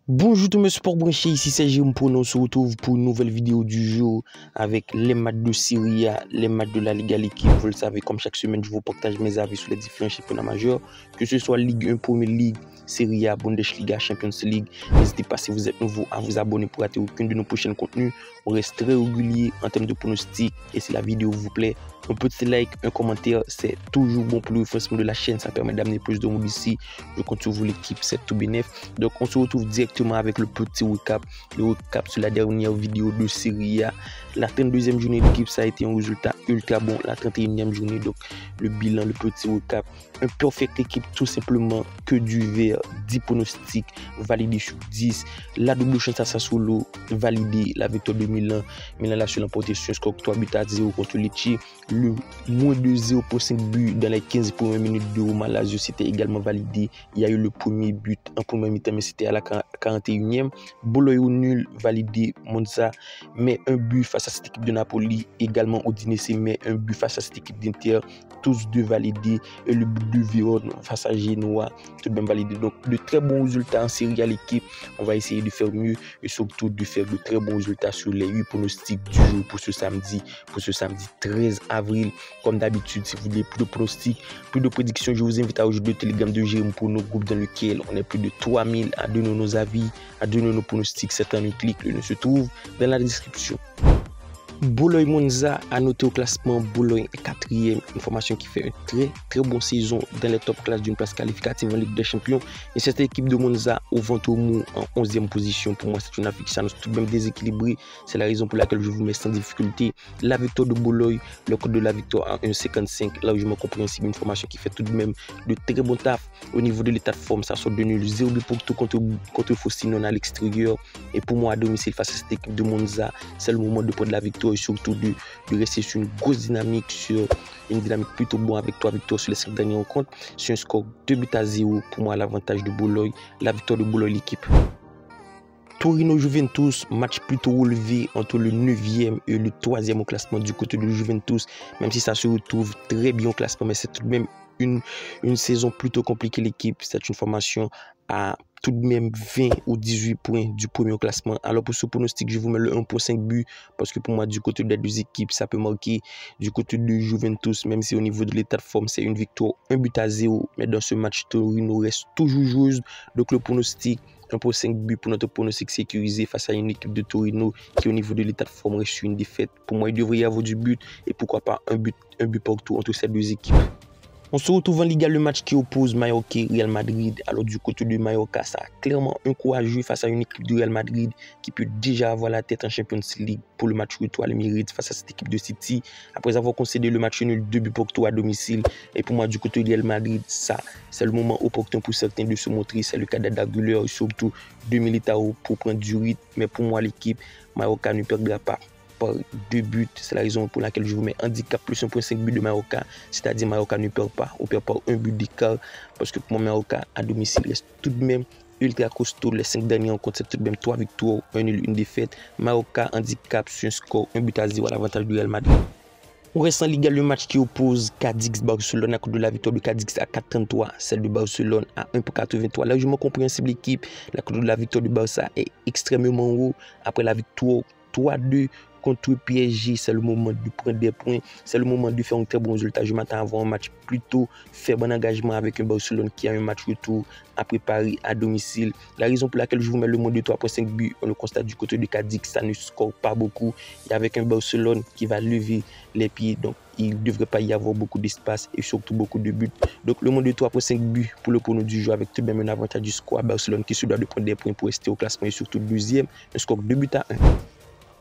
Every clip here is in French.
Bonjour tout le monde sport branché, ici c'est Jérôme pour nous. On se retrouve pour une nouvelle vidéo du jour avec les matchs de Serie A, les matchs de la Liga l'équipe. Vous le savez, comme chaque semaine, je vous partage mes avis sur les différents championnats majeurs, que ce soit Ligue 1, Premier League, Serie A, Bundesliga, Champions League. N'hésitez pas, si vous êtes nouveau, à vous abonner pour rater aucun de nos prochains contenus. On reste très régulier en termes de pronostics et si la vidéo vous plaît, un petit like, un commentaire, c'est toujours bon pour le référencement de la chaîne. Ça permet d'amener plus de monde ici. Je compte sur vous l'équipe, c'est tout bénef. Donc on se retrouve directement avec le petit recap. Le recap sur la dernière vidéo de Serie A. La 32e journée de l'équipe, ça a été un résultat ultra bon. La 31e journée, donc le bilan, le petit recap. Un perfect équipe tout simplement que du vert. 10 pronostics validés sur 10. La double chance à Sassuolo validée. La victoire de Milan. Milan l'a l'emporté sur un score 3 buts à 0 contre Lecce. Le moins de 0,5 buts dans les 15 premières minutes de Roma Lazio, c'était également validé. Il y a eu le premier but en première mi-temps, mais c'était à la 41e. Bologna au nul, validé. Monza met un but face à cette équipe de Napoli, également Udinese met un but face à cette équipe d'Inter, tous deux validés. Et le but de Vérone face à Genoa, tout de même validé. Donc de très bons résultats en Serie A l'équipe. On va essayer de faire mieux et surtout de faire de très bons résultats sur les 8 pronostics du jour pour ce samedi 13 avril. Comme d'habitude, si vous voulez plus de pronostics, plus de prédictions, je vous invite à rejoindre le Telegram de Jérôme pour nos groupes dans lequel on est plus de 3000 à donner nos avis, à donner nos pronostics. C'est un clic, le lien se trouve dans la description. Bologna Monza a noté au classement. Bologna est 4e, une formation qui fait une très bonne saison dans les top classes d'une place qualificative en Ligue des Champions. Et cette équipe de Monza au ventre mou en 11e position. Pour moi, c'est une affiche tout de même déséquilibrée. C'est la raison pour laquelle je vous mets sans difficulté la victoire de Bologna, le code de la victoire à 1,55, largement compréhensible. Une formation qui fait tout de même de très bon taf au niveau de l'état de forme. Ça sort de nul 0 but pour tout contre Frosinone à l'extérieur. Et pour moi, à domicile face à cette équipe de Monza, c'est le moment de prendre la victoire. Et surtout de rester sur une grosse dynamique, sur une dynamique plutôt bonne avec 3 victoires sur les 5 dernières rencontres, sur un score 2 buts à 0. Pour moi, l'avantage de Bologna, la victoire de Bologna l'équipe. Torino-Juventus, match plutôt relevé entre le 9e et le 3e au classement du côté de Juventus, même si ça se retrouve très bien au classement, mais c'est tout de même une saison plutôt compliquée l'équipe. C'est une formation à tout de même 20 ou 18 points du premier au classement. Alors pour ce pronostic, je vous mets le 1,5 but parce que pour moi, du côté des deux équipes, ça peut marquer. Du côté de Juventus, même si au niveau de l'état de forme, c'est une victoire 1 but à 0. Mais dans ce match, Torino reste toujours joueuse. Donc le pronostic, 1,5 but pour notre pronostic sécurisé face à une équipe de Torino qui au niveau de l'état de forme reste sur une défaite. Pour moi, il devrait y avoir du but et pourquoi pas un but partout entre ces deux équipes. On se retrouve en Liga, le match qui oppose Mallorca et Real Madrid. Alors du côté de Mallorca, ça a clairement un courageux face à une équipe de Real Madrid qui peut déjà avoir la tête en Champions League pour le match retour à l'Emirates face à cette équipe de City. Après avoir concédé le match nul 2 buts partout à domicile. Et pour moi, du côté de Real Madrid, ça, c'est le moment opportun pour certains de se montrer. C'est le cas d'Aguilar et surtout de Militao pour prendre du rythme. Mais pour moi, l'équipe Mallorca ne perdra pas par 2 buts. C'est la raison pour laquelle je vous mets handicap plus 1,5 but de Mallorca, c'est-à-dire Mallorca ne perd pas, on perd pas un but d'écart, parce que pour moi Mallorca à domicile reste tout de même ultra costaud. Les 5 derniers rencontres, c'est tout de même 3 victoires, 1 nul, 1 défaite. Mallorca handicap sur un score 1 but à 0 à l'avantage du Real Madrid. On reste en Liga, le match qui oppose Cadix-Barcelone à cause de la victoire de Cadix à 4,33, celle de Barcelone à 1,83. Largement compréhensible l'équipe, la cause de la victoire du Barça est extrêmement haut après la victoire 3-2 contre PSG. C'est le moment de prendre des points, c'est le moment de faire un très bon résultat. Je m'attends à avoir un match plutôt faible en engagement avec un Barcelone qui a un match retour à préparer à domicile. La raison pour laquelle je vous mets le moins de 3,5 buts, on le constate du côté de Cadix, ça ne score pas beaucoup. Et avec un Barcelone qui va lever les pieds, donc il ne devrait pas y avoir beaucoup d'espace et surtout beaucoup de buts. Donc le moins de 3,5 buts pour le prono du jeu avec tout de même un avantage du score à Barcelone qui se doit de prendre des points pour rester au classement et surtout deuxième, un score 2 buts à 1.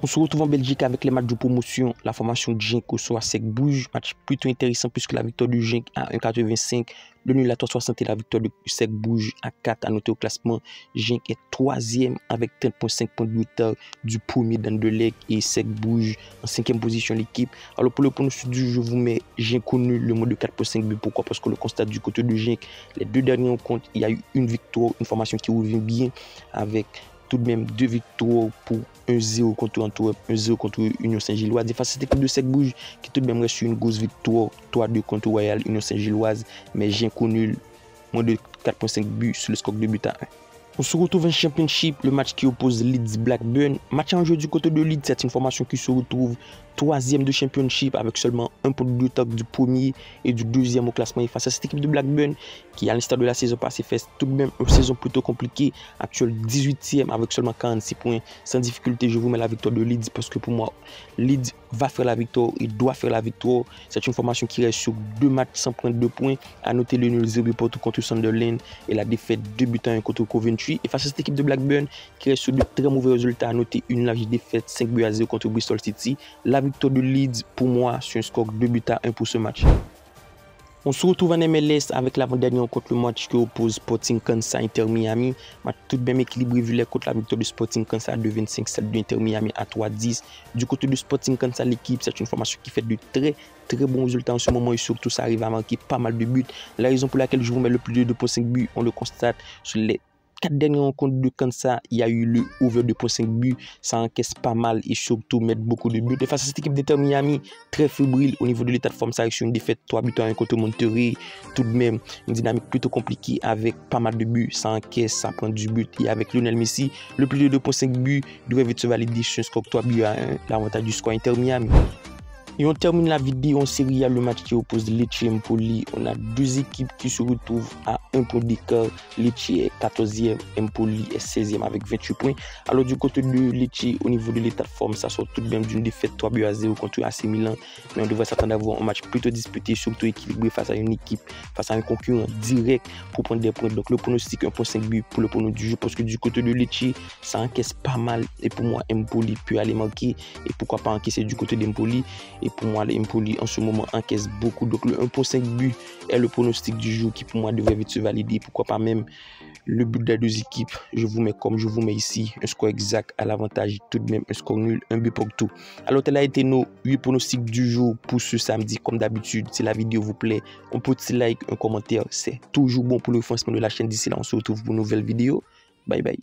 On se retrouve en Belgique avec les matchs de promotion. La formation de Genk reçoit Cercle-Bruges. Match plutôt intéressant puisque la victoire de Genk à 1,85. Le nul à 3,60 et la victoire de Cercle-Bruges à 4. À noter au classement, Genk est 3e avec 30,5 points de retard du premier dans deux legs et Cercle-Bruges en 5e position l'équipe. Alors pour le pronostic du jeu, je vous mets Genk au nul, le mot de 4,5 buts. Pourquoi? Parce que le constat du côté de Genk, les 2 derniers rencontres, il y a eu une victoire, une formation qui revient bien avec tout de même 2 victoires pour 1-0 contre Antwerp, 1-0 contre Union Saint-Gilloise. Face à cette équipe de Cercle-Bruges qui tout de même reste sur une grosse victoire, 3-2 contre Royal Union Saint-Gilloise, mais j'ai connu moins de 4,5 buts sur le score de but à 1. On se retrouve en Championship, le match qui oppose Leeds Blackburn. Match en jeu du côté de Leeds, c'est une formation qui se retrouve troisième de Championship avec seulement un point de détail du premier et du deuxième au classement. Et face à cette équipe de Blackburn qui, à l'instar de la saison passée, fait tout de même une saison plutôt compliquée, actuelle 18e avec seulement 46 points. Sans difficulté, je vous mets la victoire de Leeds parce que pour moi, Leeds va faire la victoire, il doit faire la victoire. C'est une formation qui reste sur 2 matchs sans prendre 2 points. À noter le nul 0 partout contre Sunderland et la défaite 2-1 contre Coventry. Et face à cette équipe de Blackburn qui reste sur de très mauvais résultats, à noter une large défaite 5-0 contre Bristol City. La victoire de Leeds, pour moi, sur un score 2-1 pour ce match. On se retrouve en MLS avec l'avant-dernier contre le match qui oppose Sporting Kansas Inter Miami. Match tout de même équilibré vu les contre la victoire de Sporting Kansas à 2-25-7 de Inter Miami à 3-10. Du côté de Sporting Kansas, l'équipe, c'est une formation qui fait de très bons résultats en ce moment et surtout ça arrive à marquer pas mal de buts. La raison pour laquelle je vous mets le plus de 2.5 buts, on le constate sur les 4 dernières rencontres de Kansas, il y a eu le over 2.5 buts, ça encaisse pas mal et surtout met beaucoup de buts. Et face à cette équipe d'Inter Miami, très fébrile au niveau de l'état de forme, ça arrive sur une défaite 3-1 contre Monterrey. Tout de même, une dynamique plutôt compliquée avec pas mal de buts, ça encaisse, ça prend du but. Et avec Lionel Messi, le plus de 2.5 buts devrait vite se valider sur un score 3-1, l'avantage du score Inter Miami. Et on termine la vidéo en série A, le match qui oppose Lecce et Empoli. On a deux équipes qui se retrouvent à un point d'écart. Lecce est 14e, Empoli est 16e avec 28 points. Alors du côté de Lecce, au niveau de l'état de forme, ça sort tout de même d'une défaite 3-0 contre AC Milan. Mais on devrait s'attendre à avoir un match plutôt disputé, surtout équilibré face à une équipe, face à un concurrent direct pour prendre des points. Donc le pronostic 1.5 buts pour le pronostic du jeu, parce que du côté de Lecce, ça encaisse pas mal. Et pour moi, Empoli peut aller marquer. Et pourquoi pas encaisser du côté d'Empoli. Et pour moi, l'Empoli en ce moment encaisse beaucoup. Donc le 1.5 but est le pronostic du jour qui pour moi devrait vite se valider. Pourquoi pas même le but des deux équipes. Je vous mets comme je vous mets ici un score exact à l'avantage. Tout de même un score nul, un but pour tout. Alors tel a été nos 8 pronostics du jour pour ce samedi. Comme d'habitude, si la vidéo vous plaît, un petit like, un commentaire. C'est toujours bon pour le financement de la chaîne. D'ici là, on se retrouve pour une nouvelle vidéo. Bye bye.